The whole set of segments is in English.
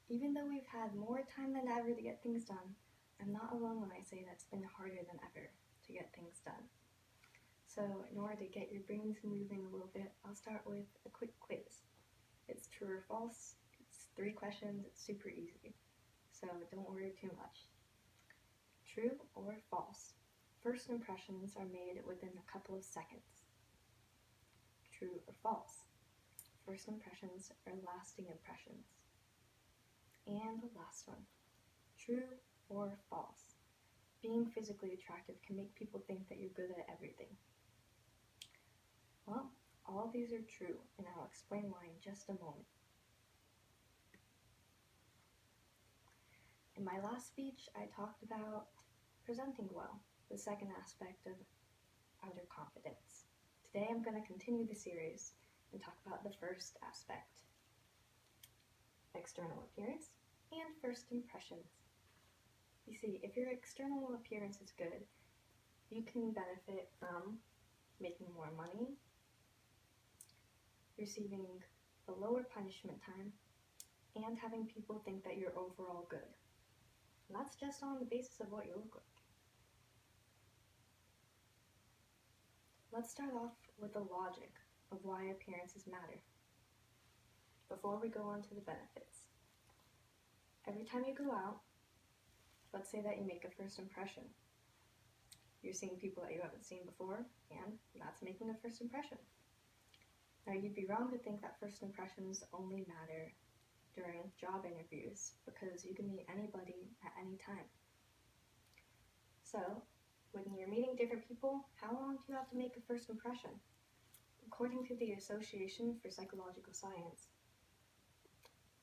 Even though we've had more time than ever to get things done, I'm not alone when I say that it's been harder than ever to get things done. So in order to get your brains moving a little bit, I'll start with a quick quiz. It's true or false. It's 3 questions. It's super easy. So don't worry too much. True or false? First impressions are made within a couple of seconds. True or false? First impressions are lasting impressions. And the last one. True or false? Being physically attractive can make people think that you're good at everything. Well, all of these are true, and I'll explain why in just a moment. In my last speech, I talked about presenting well, the second aspect of outer confidence. Today I'm going to continue the series and talk about the first aspect, external appearance and first impressions. You see, if your external appearance is good, you can benefit from making more money, receiving a lower punishment time, and having people think that you're overall good. And that's just on the basis of what you look like. Let's start off with the logic of why appearances matter before we go on to the benefits. Every time you go out, let's say that you make a first impression. You're seeing people that you haven't seen before, and that's making a first impression. Now, you'd be wrong to think that first impressions only matter during job interviews, because you can meet anybody at any time. So, when you're meeting different people, how long do you have to make a first impression? According to the Association for Psychological Science,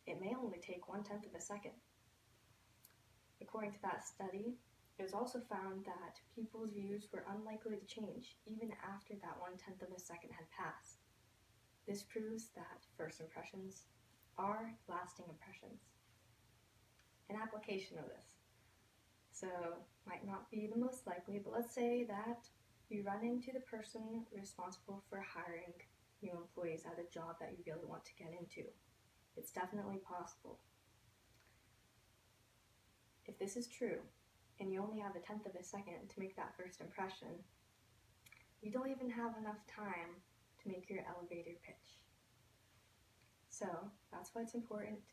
it may only take 1/10 of a second. According to that study, it was also found that people's views were unlikely to change even after that 1/10 of a second had passed. This proves that first impressions are lasting impressions. An application of this. So, might not be the most likely, but let's say that you run into the person responsible for hiring new employees at a job that you really want to get into. It's definitely possible. If this is true, and you only have 1/10 of a second to make that first impression, you don't even have enough time to make your elevator pitch. So that's why it's important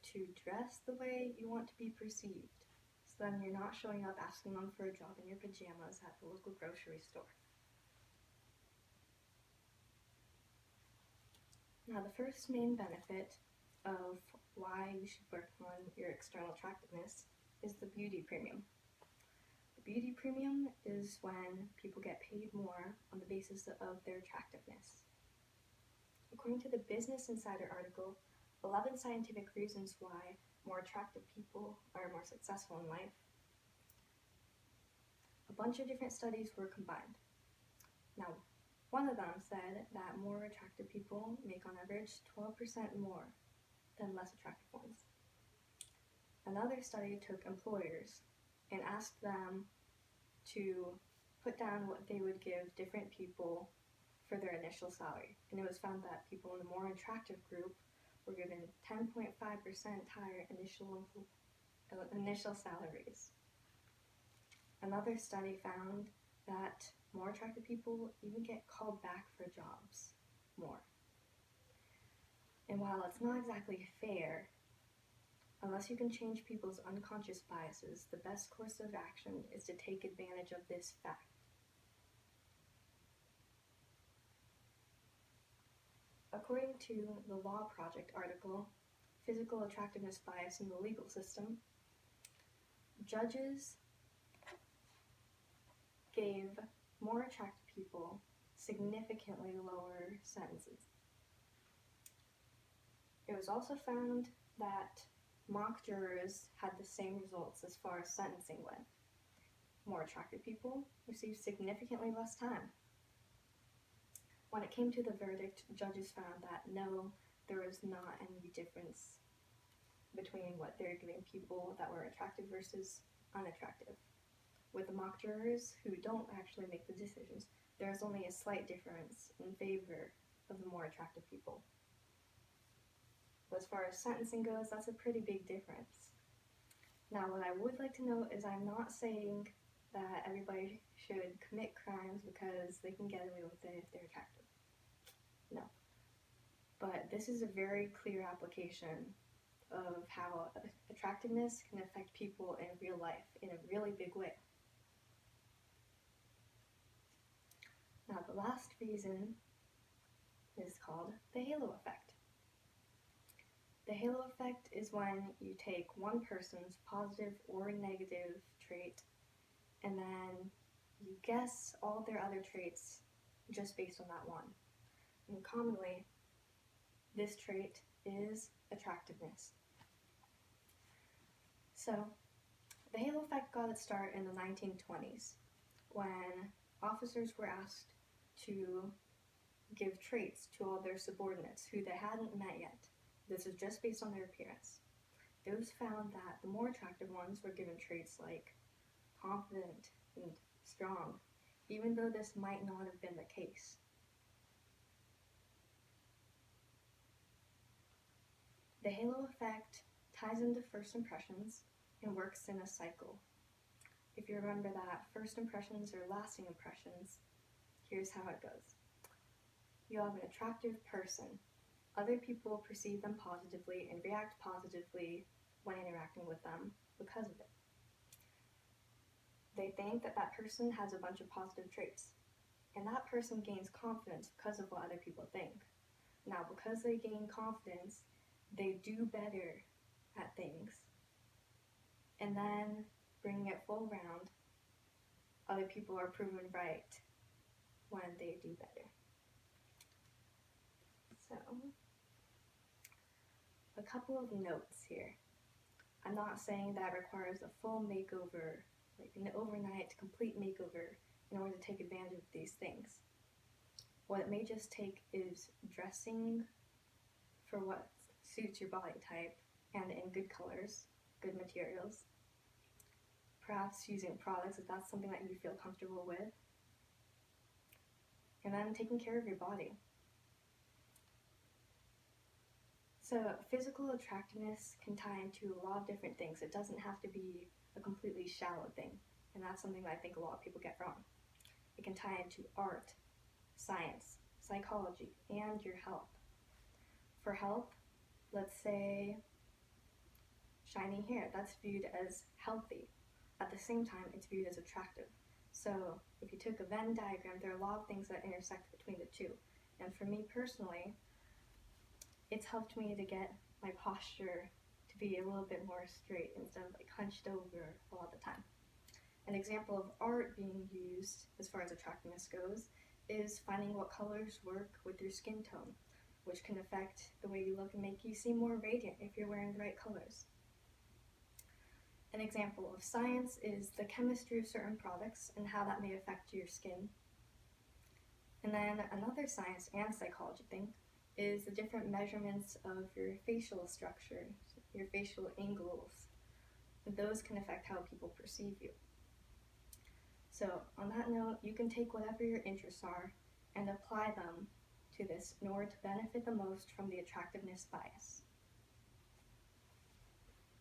to dress the way you want to be perceived, so then you're not showing up asking them for a job in your pajamas at the local grocery store. Now, the first main benefit of why you should work on your external attractiveness is the beauty premium. The beauty premium is when people get paid more on the basis of their attractiveness. According to the Business Insider article, 11 scientific reasons why more attractive people are more successful in life, a bunch of different studies were combined. Now, one of them said that more attractive people make on average 12% more than less attractive ones. Another study took employers and asked them to put down what they would give different people for their initial salary, and it was found that people in the more attractive group were given 10.5% higher initial salaries. Another study found that more attractive people even get called back for jobs more. And while it's not exactly fair, unless you can change people's unconscious biases, the best course of action is to take advantage of this fact. According to the Law Project article, Physical Attractiveness Bias in the Legal System, judges gave more attractive people significantly lower sentences. It was also found that mock jurors had the same results as far as sentencing went. More attractive people received significantly less time. When it came to the verdict, judges found that no, there was not any difference between what they're giving people that were attractive versus unattractive. With the mock jurors who don't actually make the decisions, there's only a slight difference in favor of the more attractive people. As far as sentencing goes, that's a pretty big difference. Now, what I would like to note is I'm not saying that everybody should commit crimes because they can get away with it if they're attractive. No. But this is a very clear application of how attractiveness can affect people in real life in a really big way. Now, the last reason is called the halo effect. The halo effect is when you take one person's positive or negative trait and then you guess all their other traits just based on that one. And commonly, this trait is attractiveness. So, the halo effect got its start in the 1920s when officers were asked to give traits to all their subordinates who they hadn't met yet. This is just based on their appearance. Those found that the more attractive ones were given traits like confident and strong, even though this might not have been the case. The halo effect ties into first impressions and works in a cycle. If you remember that first impressions are lasting impressions, here's how it goes. You have an attractive person. Other people perceive them positively and react positively when interacting with them because of it. They think that that person has a bunch of positive traits, and that person gains confidence because of what other people think. Now, because they gain confidence, they do better at things. And then, bringing it full round, other people are proven right when they do better. So, a couple of notes here. I'm not saying that requires a full makeover, like an overnight complete makeover in order to take advantage of these things. What it may just take is dressing for what suits your body type and in good colors, good materials. Perhaps using products if that's something that you feel comfortable with. And then taking care of your body. So physical attractiveness can tie into a lot of different things. It doesn't have to be a completely shallow thing, and that's something that I think a lot of people get wrong. It can tie into art, science, psychology, and your health. For health, let's say shiny hair, that's viewed as healthy. At the same time, it's viewed as attractive. So if you took a Venn diagram, there are a lot of things that intersect between the two. And for me personally, it's helped me to get my posture to be a little bit more straight instead of like hunched over a lot of the time. An example of art being used as far as attractiveness goes is finding what colors work with your skin tone, which can affect the way you look and make you seem more radiant if you're wearing the right colors. An example of science is the chemistry of certain products and how that may affect your skin. And then another science and psychology thing is the different measurements of your facial structure, your facial angles. Those can affect how people perceive you. So on that note, you can take whatever your interests are and apply them to this in order to benefit the most from the attractiveness bias.